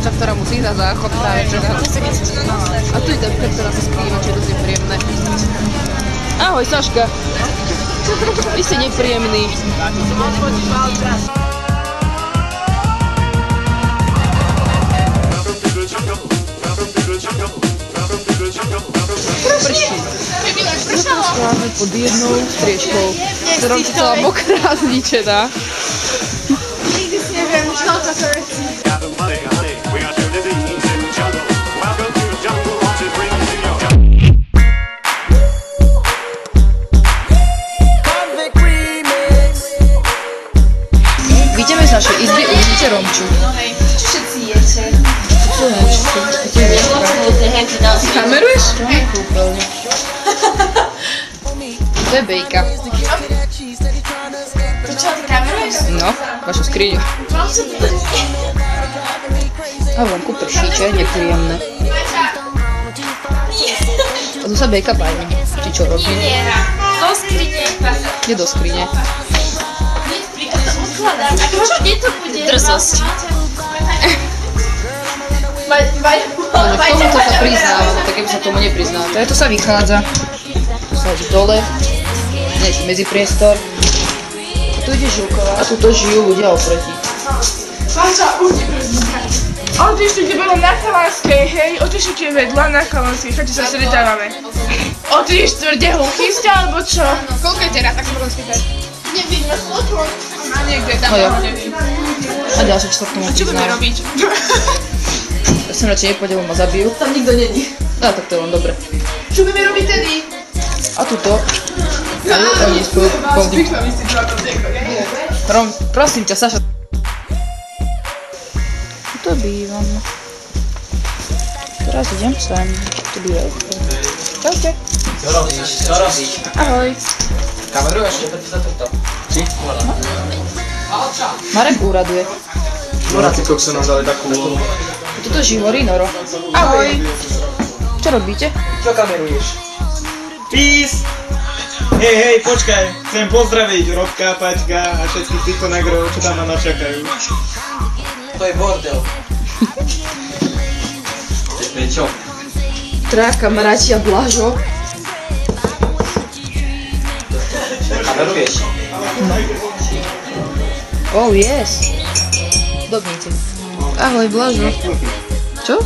Saška, ktorá musí na záchod práve čakať. A tu je Debka, ktorá sa skrýva, čo je dosť nepríjemné. Ahoj, Saška. Vy ste nepríjemný. Prší. Máme pod jednou striečkou, ktorom si celá mokrá zničená. Nikdy si neviem, čo to vecí. Vidíme z našej izby, uvidíte Romču. Čo všetci jete? Ty kameruješ? To je Bejka. To čo, ty kameruješ? No, vašu skriňu. A vonku pršíče, nepríjemné. A tu sa Bejka báni. Či čo robí? Do skrine. Je do skrine. Odkladám. A čo, kde to bude? Drsosť. Ale k tomuto sa priznáva, no tak keby sa tomu nepriznáva. To sa vychádza. Tu sa hodí dole. Nejaký medzipriestor. A tu ide žilková. A tuto žijú ľudia oproti. Pača, otišli ti bolo na Kalanskej, hej, otišli ti vedľa na Kalanskej, chodí sa stretávame. Otiš tvrde hluchý ste, alebo čo? Koľko je teraz, tak sa potom spýtať? Nevím, na slovo. A niekde tam, neviem. A ďalšie, čo sa k tomu Čo budeme priznáva. robiť? Ja som radšej nepôjdem, ma zabijú. Tam nikto není. No tak to je len dobre. Čo budeme robiť tedy? A tuto. Oni spolu povdí. Zvykla si to ako tieko, nie? Rom, prosím ťa, Saša. Tu bývam. Teraz idem sem. Tu bývajú. Čaute. Co robíš? Co robíš? Ahoj. Kameruješ? Za toto. Či? Marek úraduje. No ty kokso nám dali takú úlohu. Tuto živorí Noro. Ahoj. Čo robíte? Čo kameruješ? Peace! Hej, počkaj, chcem pozdraviť Robka, Paťka a všetkých týchto negrov, čo tam na nás čakajú. To je bordel. Čo? Traja kamaráti a Blažo. Kameruješ? Oh yes. Dobnite. Ahoj Blažo. Čo?